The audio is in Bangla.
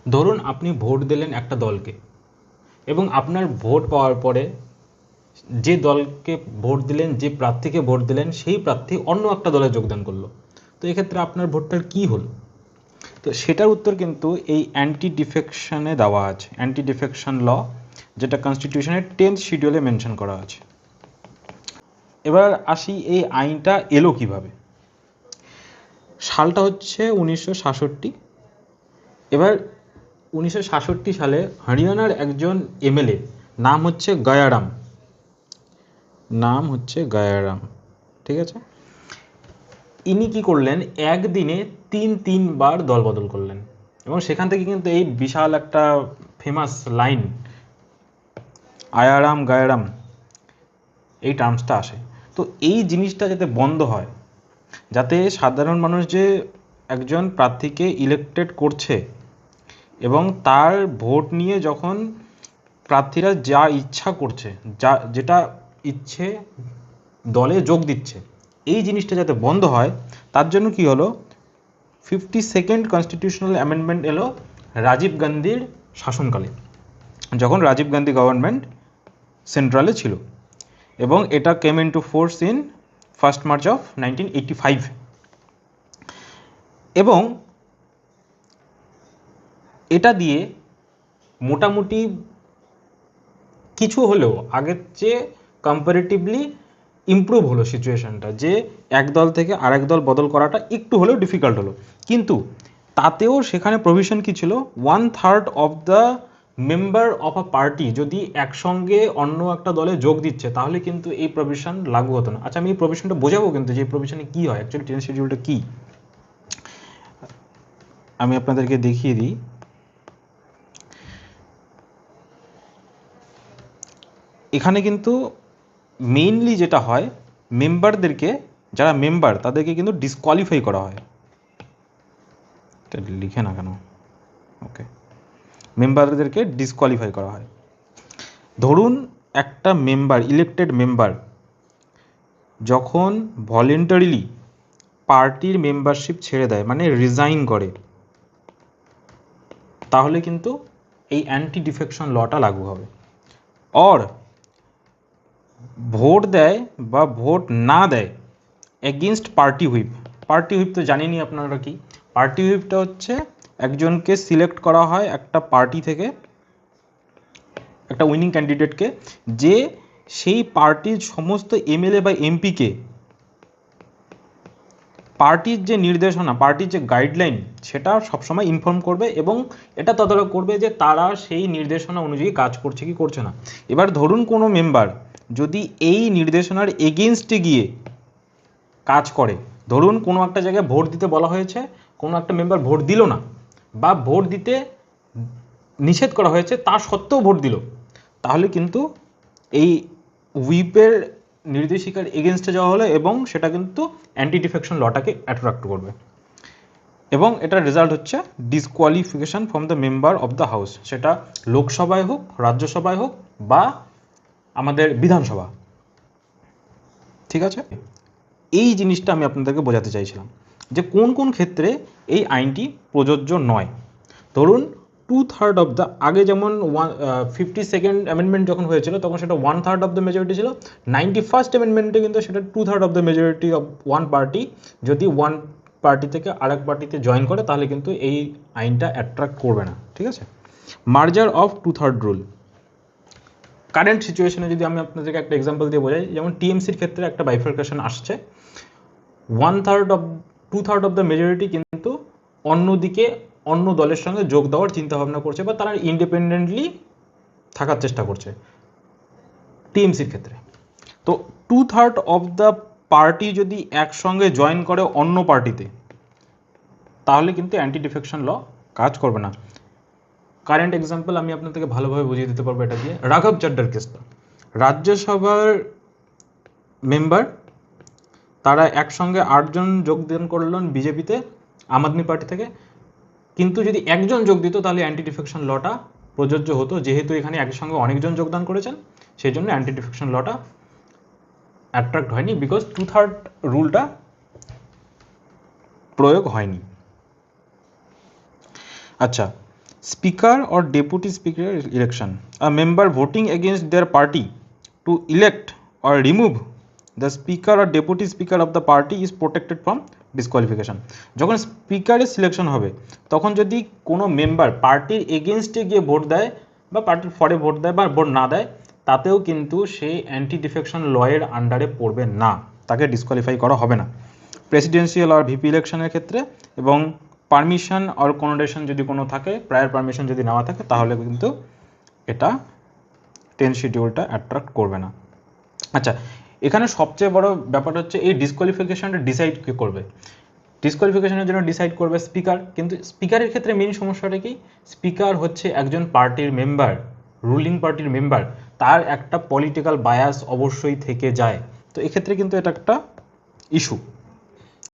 ধরুন আপনি ভোট দিলেন একটা দলকে, এবং আপনার ভোট পাওয়ার পরে যে দলকে ভোট দিলেন, যে প্রার্থীকে ভোট দিলেন, সেই প্রার্থী অন্য একটা দলে যোগদান করলো। তো এক্ষেত্রে আপনার ভোটটার কি হলো? তো সেটার উত্তর কিন্তু এই অ্যান্টি ডিফেকশনে দেওয়া আছে, অ্যান্টি ডিফেকশন ল, যেটা কনস্টিটিউশনের 10th শিডিউলে মেনশন করা আছে। এবার আসি এই আইনটা এলো কিভাবে। সালটা হচ্ছে 1966। এবার 1966 সালে হরিয়ানার একজন এমএলএ, নাম হচ্ছে গয়ারাম, ঠিক আছে। ইনি কি করলেন, একদিনে তিনবার দল বদল করলেন, এবং সেখান থেকে কিন্তু এই বিশাল একটা ফেমাস লাইন আয়ারাম গায়ারাম এই টার্মসটা আসে। তো এই জিনিসটা যাতে বন্ধ হয়, যাতে সাধারণ মানুষ যে একজন প্রার্থীকে ইলেক্টেড করছে এবং তার ভোট নিয়ে যখন প্রার্থীরা যা ইচ্ছা করছে, যেটা ইচ্ছে দলে যোগ দিচ্ছে, এই জিনিসটা যাতে বন্ধ হয়, তার জন্য কি হলো, 52nd কনস্টিটিউশনাল অ্যামেন্ডমেন্ট এলো রাজীব গান্ধীর শাসনকালে, যখন রাজীব গান্ধী গভর্নমেন্ট সেন্ট্রালে ছিল, এবং এটা came into force in 1st March of 1985। এবং এটা দিয়ে মোটামুটি কিছু হলেও আগের চেয়ে কম্পারেটিভলি ইমপ্রুভ হলো সিচুয়েশনটা, যে এক দল থেকে আরেক দল বদল করাটা একটু হলেও ডিফিকাল্ট হলো। কিন্তু তাতেও সেখানে প্রভিশন কি ছিল, 1/3 of the member of a party যদি একসঙ্গে অন্য একটা দলে যোগ দিচ্ছে, তাহলে কিন্তু এই প্রভিশন লাগু হতো না। আচ্ছা, আমি এই প্রভিশনটা বোঝাবো কিন্তু, যে এই প্রভিশনে কী হয়, অ্যাকচুয়ালি 10th শিডিউলটা কী, আমি আপনাদেরকে দেখিয়ে দিই। এখানে কিন্তু মেইনলি যেটা হয়, মেম্বারদেরকে, যারা মেম্বার তাদেরকে কিন্তু ডিসকোয়ালিফাই করা হয়। লিখে না কেন, ওকে, মেম্বারদেরকে ডিসকোয়ালিফাই করা হয়। ধরুন একটা মেম্বার, ইলেক্টেড মেম্বার, যখন ভলেন্টারিলি পার্টির মেম্বারশিপ ছেড়ে দেয়, মানে রিজাইন করে, তাহলে কিন্তু এই অ্যান্টি ডিফেকশন লটা লাগু হবে। অর ভোট দেয় বা ভোট না দেয় against party whip. Party whip তো জানেনই আপনারা কি। পার্টি হুইপটা হচ্ছে একজনকে সিলেক্ট করা হয় একটা পার্টি থেকে, একটা উইনিং ক্যান্ডিডেটকে, যে সেই পার্টির সমস্ত এমএলএ বা এমপিকে পার্টির যে নির্দেশনা, পার্টির যে গাইডলাইন, সেটা সবসময় ইনফর্ম করবে, এবং এটা তদারক করবে যে তারা সেই নির্দেশনা অনুযায়ী কাজ করছে কি করছে না। এবার ধরুন কোনো মেম্বার যদি এই নির্দেশনার এগেনস্টে গিয়ে কাজ করে, ধরুন কোনো একটা জায়গায় ভোট দিতে বলা হয়েছে, কোনো একটা মেম্বার ভোট দিল না, বা ভোট দিতে নিষেধ করা হয়েছে তা সত্ত্বেও ভোট দিল, তাহলে কিন্তু এই হুইপের নির্দেশিকার এগেনস্টে যাওয়া হলো, এবং সেটা কিন্তু অ্যান্টি ডিফেকশন লটাকে অ্যাট্রাক্ট করবে, এবং এটার রেজাল্ট হচ্ছে disqualification from the member of the house, সেটা লোকসভায় হোক, রাজ্যসভায় হোক, বা আমাদের বিধানসভা। ঠিক আছে, এই জিনিসটা আমি আপনাদেরকে বোঝাতে চাইছিলাম, যে কোন কোন ক্ষেত্রে এই আইনটি প্রযোজ্য নয়। ধরুন 2/3 অফ দ্য, আগে যেমন 52nd অ্যামেন্ডমেন্ট যখন হয়েছিল তখন সেটা 1/3 অফ দ্য মেজরিটি ছিল, 91st অ্যামেন্ডমেন্টে কিন্তু সেটা 2/3 of the majority of one party, যদি ওয়ান পার্টি থেকে আরেক পার্টিতে জয়েন করে, তাহলে কিন্তু এই আইনটা অ্যাট্রাক্ট করবে না। ঠিক আছে, মার্জার অফ 2/3 রুল। কারেন্ট সিচুয়েশনে যদি আমি আপনাদেরকে একটা এক্সাম্পল দিয়ে বোঝাই, যেমন টিএমসির ক্ষেত্রে একটা বাইফার্কেশন আসছে, 2/3 অফ দ্য মেজরিটি কিন্তু অন্যদিকে অন্য দলের সঙ্গে যোগ দেওয়ার চিন্তা ভাবনা করছে, বা তারা ইন্ডিপেন্ডেন্টলি থাকার চেষ্টা করছে টিএমসির ক্ষেত্রে। তো 2/3 অফ দ্য পার্টি যদি একসঙ্গে জয়েন করে অন্য পার্টিতে, তাহলে কিন্তু অ্যান্টি ডিফেকশন ল কাজ করবে না। কারেন্ট এক্সাম্পল আমি আপনাদেরকে ভালোভাবে বুঝিয়ে দিতে পারবো এটা দিয়ে, রাঘব চাড্ডার কেসটা। রাজ্যসভার মেম্বার, তারা একসঙ্গে 8 জন যোগদান করলেন বিজেপিতে, আম আদমি পার্টি থেকে, কিন্তু যদি একজন যোগ দিত তাহলে অ্যান্টি ডিফেকশন লটা প্রযোজ্য হতো। যেহেতু এখানে একসঙ্গে অনেকজন যোগদান করেছেন, সেই জন্য অ্যান্টি ডিফেকশন লটা অ্যাট্রাক্ট হয়নি, বিকজ 2/3 রুলটা প্রয়োগ হয়নি। আচ্ছা, Speaker or deputy speaker election. A member voting against their party to elect or remove the speaker or deputy speaker of the party is protected from disqualification. যখন স্পিকারের সিলেকশন হবে তখন যদি কোনো মেম্বার পার্টির এগেনস্টে গিয়ে ভোট দেয় বা পার্টির ফরে ভোট দেয় বা ভোট না দেয়, তাতেও কিন্তু সে অ্যান্টি ডিফেকশন লয়ের আন্ডারে পড়বে না, তাকে ডিসকোয়ালিফাই করা হবে না প্রেসিডেন্সিয়াল আর ভিপি ইলেকশনের ক্ষেত্রে। এবং পারমিশন আর কনোডেশন যদি কোনো থাকে, প্রায়ার পারমিশন যদি নেওয়া থাকে, তাহলে কিন্তু এটা 10 শিডিউলটা অ্যাট্রাক্ট করবে না। আচ্ছা, এখানে সবচেয়ে বড় ব্যাপার হচ্ছে এই ডিসকোয়ালিফিকেশনটা ডিসাইড কে করবে। ডিসকোয়ালিফিকেশনের জন্য ডিসাইড করবে স্পিকার, কিন্তু স্পিকারের ক্ষেত্রে মেইন সমস্যাটা কি, স্পিকার হচ্ছে একজন পার্টির মেম্বার, রুলিং পার্টির মেম্বার, তার একটা পলিটিক্যাল বায়াস অবশ্যই থেকে যায়। তো এক্ষেত্রে কিন্তু এটা একটা ইস্যু।